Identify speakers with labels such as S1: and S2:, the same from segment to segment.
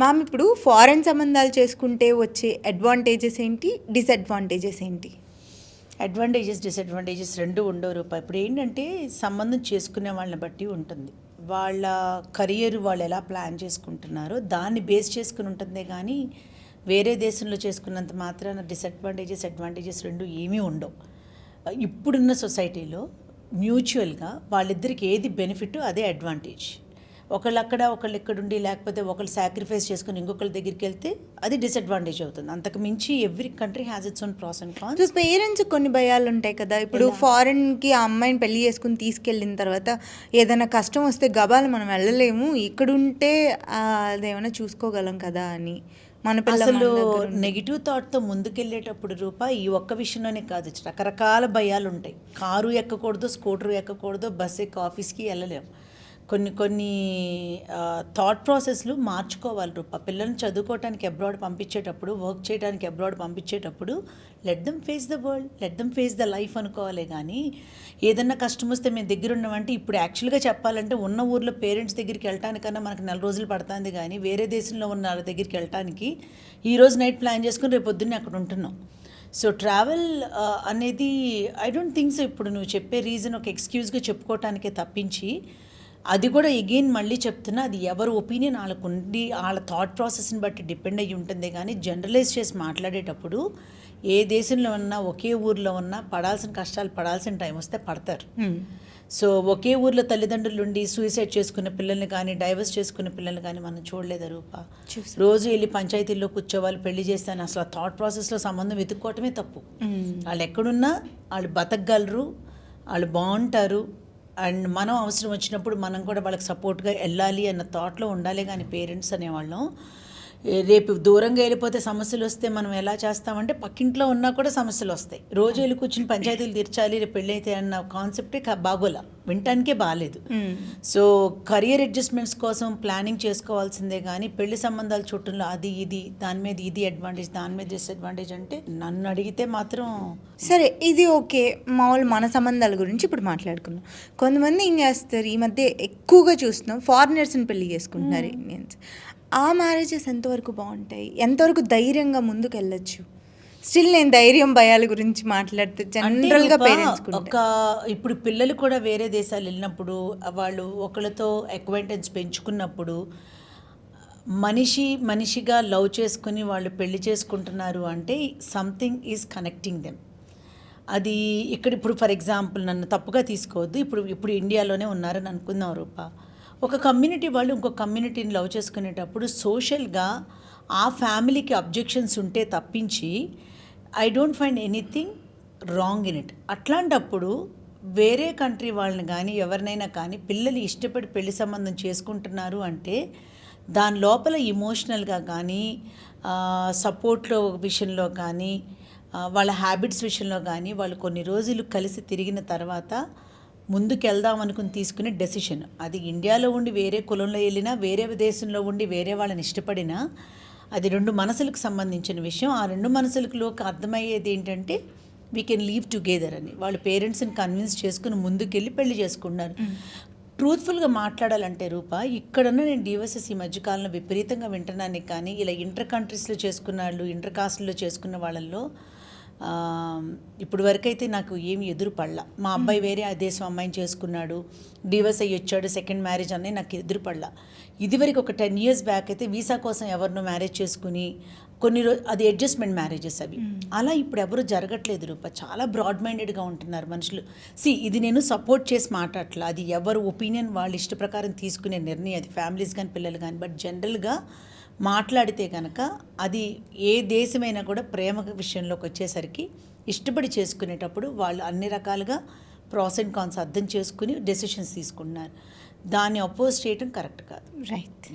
S1: Ma'am ఇప్పుడు foreign సంబంధాలు చేసుకుంటే వచ్చే అడ్వాంటేజెస్ ఏంటి, డిసడ్వాంటేజెస్ ఏంటి?
S2: అడ్వాంటేజెస్ డిసడ్వాంటేజెస్ రెండు ఉండవు రూపాయి. ఇప్పుడు ఏంటంటే సంబంధం చేసుకునే వాళ్ళని బట్టి ఉంటుంది, వాళ్ళ కెరియర్ వాళ్ళు ఎలా ప్లాన్ చేసుకుంటున్నారో దాన్ని బేస్ చేసుకుని ఉంటుందే కానీ వేరే దేశంలో చేసుకున్నంత మాత్రాన డిసడ్వాంటేజెస్ అడ్వాంటేజెస్ రెండు ఏమీ ఉండవు. ఇప్పుడున్న సొసైటీలో మ్యూచువల్గా వాళ్ళిద్దరికి ఏది బెనిఫిట్ అదే అడ్వాంటేజ్. ఒకళ్ళు అక్కడ ఒకళ్ళు ఇక్కడుండి లేకపోతే ఒకళ్ళు సాక్రిఫైస్ చేసుకుని ఇంకొకరి దగ్గరికి వెళ్తే అది డిసడ్వాంటేజ్ అవుతుంది. అంతకు మించి every country has its own pros and cons.
S1: So parents కొన్ని భయాలు ఉంటాయి కదా, ఇప్పుడు ఫారెన్కి ఆ అమ్మాయిని పెళ్లి చేసుకుని తీసుకెళ్ళిన తర్వాత ఏదైనా కష్టం వస్తే గబాలు మనం వెళ్ళలేము, ఇక్కడుంటే అదేమైనా చూసుకోగలం కదా అని.
S2: అసలు నెగిటివ్ థాట్తో ముందుకెళ్ళేటప్పుడు ఈ ఒక్క విషయంలోనే కాదు, రకరకాల భయాలు ఉంటాయి. కారు ఎక్కకూడదు, స్కూటర్ ఎక్కకూడదు, బస్ ఎక్కి ఆఫీస్కి వెళ్ళలేము. కొన్ని థాట్ ప్రాసెస్లు మార్చుకోవాలి పిల్లల్ని చదువుకోవడానికి అబ్రాడ్ పంపించేటప్పుడు, వర్క్ చేయడానికి అబ్రాడ్ పంపించేటప్పుడు let them face the world, let them face the life అనుకోవాలి. కానీ ఏదన్నా కష్టం వస్తే మేము దగ్గర ఉన్నామంటే, ఇప్పుడు యాక్చువల్గా చెప్పాలంటే ఉన్న ఊర్లో పేరెంట్స్ దగ్గరికి వెళ్ళటానికన్నా మనకు 4 రోజులు పడుతుంది, కానీ వేరే దేశంలో ఉన్న వాళ్ళ దగ్గరికి వెళ్ళటానికి ఈరోజు నైట్ ప్లాన్ చేసుకుని రేపు పొద్దున్నే అక్కడ ఉంటున్నాం. సో ట్రావెల్ అనేది ఐ డోంట్ థింక్ సో ఇప్పుడు నువ్వు చెప్పే రీజన్ ఒక ఎక్స్క్యూజ్గా చెప్పుకోవటానికే తప్పించి, అది కూడా ఎగైన్ మళ్ళీ చెప్తున్నా, అది ఎవరి ఒపీనియన్ వాళ్ళకు ఉండి వాళ్ళ థాట్ ప్రాసెస్ని బట్టి డిపెండ్ అయ్యి ఉంటుంది. కానీ జనరలైజ్ చేసి మాట్లాడేటప్పుడు ఏ దేశంలో ఉన్నా ఒకే ఊర్లో ఉన్నా పడాల్సిన కష్టాలు పడాల్సిన టైం వస్తే పడతారు. సో ఒకే ఊర్లో తల్లిదండ్రులు ఉండి సూసైడ్ చేసుకున్న పిల్లల్ని కానీ డైవర్స్ చేసుకున్న పిల్లల్ని కానీ మనం చూడలేదు రూపా. రోజు వెళ్ళి పంచాయతీల్లో కూర్చోవాలి, పెళ్లి చేస్తాను, అసలు ఆ థాట్ ప్రాసెస్లో సంబంధం వెతుక్కోవటమే తప్పు. వాళ్ళు ఎక్కడున్నా వాళ్ళు బతకగలరు, వాళ్ళు బాగుంటారు, అండ్ మనం అవసరం వచ్చినప్పుడు మనం కూడా వాళ్ళకి సపోర్ట్గా వెళ్ళాలి అన్న థాట్లో ఉండాలి. కానీ పేరెంట్స్ అనేవాళ్ళం రేపు దూరంగా వెళ్ళిపోతే సమస్యలు వస్తే మనం ఎలా చేస్తామంటే, పక్కింట్లో ఉన్నా కూడా సమస్యలు వస్తాయి. రోజు వెళ్ళి కూర్చుని పంచాయతీలు తీర్చాలి రేపు పెళ్ళైతే అన్న కాన్సెప్టే బాగోలా, వినటానికే బాగాలేదు. సో కెరియర్ అడ్జస్ట్మెంట్స్ కోసం ప్లానింగ్ చేసుకోవాల్సిందే కానీ పెళ్లి సంబంధాల చుట్టూలో అది ఇది దాని మీద ఇది అడ్వాంటేజ్ దాని మీద డిసడ్వాంటేజ్ అంటే నన్ను అడిగితే మాత్రం
S1: సరే ఇది ఓకే. మామూలు మన సంబంధాల గురించి ఇప్పుడు మాట్లాడుకున్నాం. కొంతమంది ఏం చేస్తారు, ఈ మధ్య ఎక్కువగా చూస్తున్నాం ఫారినర్స్ని పెళ్లి చేసుకుంటున్నారు ఇండియన్స్. ఆ మ్యారేజెస్ ఎంతవరకు బాగుంటాయి, ఎంతవరకు ధైర్యంగా ముందుకు వెళ్ళొచ్చు? స్టిల్ నేను ధైర్యం భయాల గురించి మాట్లాడితే జనరల్గా పేరెంట్స్
S2: ఇప్పుడు పిల్లలు కూడా వేరే దేశాలు వెళ్ళినప్పుడు వాళ్ళు ఒకరితో అక్వైంటెన్స్ పెంచుకున్నప్పుడు మనిషిగా లవ్ చేసుకుని వాళ్ళు పెళ్లి చేసుకుంటున్నారు అంటే సంథింగ్ ఈజ్ కనెక్టింగ్ దెమ్. అది ఇప్పుడు ఫర్ ఎగ్జాంపుల్ నన్ను తప్పుగా తీసుకోవద్దు, ఇప్పుడు ఇండియాలోనే ఉన్నారని అనుకుందాం రూపా. ఒక కమ్యూనిటీ వాళ్ళు ఇంకొక కమ్యూనిటీని లవ్ చేసుకునేటప్పుడు సోషల్గా ఆ ఫ్యామిలీకి అబ్జెక్షన్స్ ఉంటే తప్పించి I don't find anything wrong in it. అట్లాంటప్పుడు వేరే కంట్రీ వాళ్ళని కానీ ఎవరినైనా కానీ పిల్లలు ఇష్టపడి పెళ్లి సంబంధం చేసుకుంటున్నారు అంటే దాని లోపల ఇమోషనల్గా కానీ సపోర్ట్లో విషయంలో కానీ వాళ్ళ హ్యాబిట్స్ విషయంలో కానీ వాళ్ళు కొన్ని రోజులు కలిసి తిరిగిన తర్వాత ముందుకెళ్దాం అనుకుని తీసుకునే డెసిషన్. అది ఇండియాలో ఉండి వేరే కులంలో వెళ్ళినా, వేరే దేశంలో ఉండి వేరే వాళ్ళని ఇష్టపడినా అది 2 మనసులకు సంబంధించిన విషయం. ఆ 2 మనసులలోకి అర్థమయ్యేది ఏంటంటే వీ కెన్ లీవ్ టుగెదర్ అని. వాళ్ళ పేరెంట్స్ని కన్విన్స్ చేసుకుని ముందుకెళ్ళి పెళ్లి చేసుకున్నారు. ట్రూత్ఫుల్గా మాట్లాడాలంటే ఇక్కడన్నా నేను డివోర్సెస్ ఈ మధ్యకాలంలో విపరీతంగా వింటున్నాను. కానీ ఇలా ఇంటర్ కంట్రీస్లో చేసుకున్న వాళ్ళు, ఇంటర్ కాస్ట్లో చేసుకున్న వాళ్ళల్లో ఇప్పుడు వరకైతే నాకు ఏమి ఎదురు పడలా. మా అబ్బాయి వేరే ఆ దేశం అమ్మాయిని చేసుకున్నాడు, డివోర్స్ అయ్యి వచ్చాడు, సెకండ్ మ్యారేజ్ అన్నీ నాకు ఎదురు పడలా. ఇదివరకు ఒక 10 years బ్యాక్ అయితే వీసా కోసం ఎవరినో మ్యారేజ్ చేసుకుని అది అడ్జస్ట్మెంట్ మ్యారేజెస్ అవి. అలా ఇప్పుడు ఎవరు జరగట్లేదు చాలా బ్రాడ్ మైండెడ్గా ఉంటున్నారు మనుషులు. ఇది నేను సపోర్ట్ చేసి మాట్లాడట్లా, అది ఎవరు ఒపీనియన్ వాళ్ళ ఇష్ట ప్రకారం తీసుకునే నిర్ణయం, అది ఫ్యామిలీస్ కానీ పిల్లలు కానీ. బట్ జనరల్గా మాట్లాడితే కనుక అది ఏ దేశమైనా కూడా ప్రేమ విషయంలోకి వచ్చేసరికి ఇష్టపడి చేసుకునేటప్పుడు వాళ్ళు అన్ని రకాలుగా ప్రాస్ అండ్ కాన్స్ అర్థం చేసుకుని డెసిషన్స్ తీసుకున్నారు. దాన్ని అపోజ్ చేయటం కరెక్ట్ కాదు.
S1: రైట్.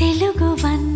S3: తెలుగు వన్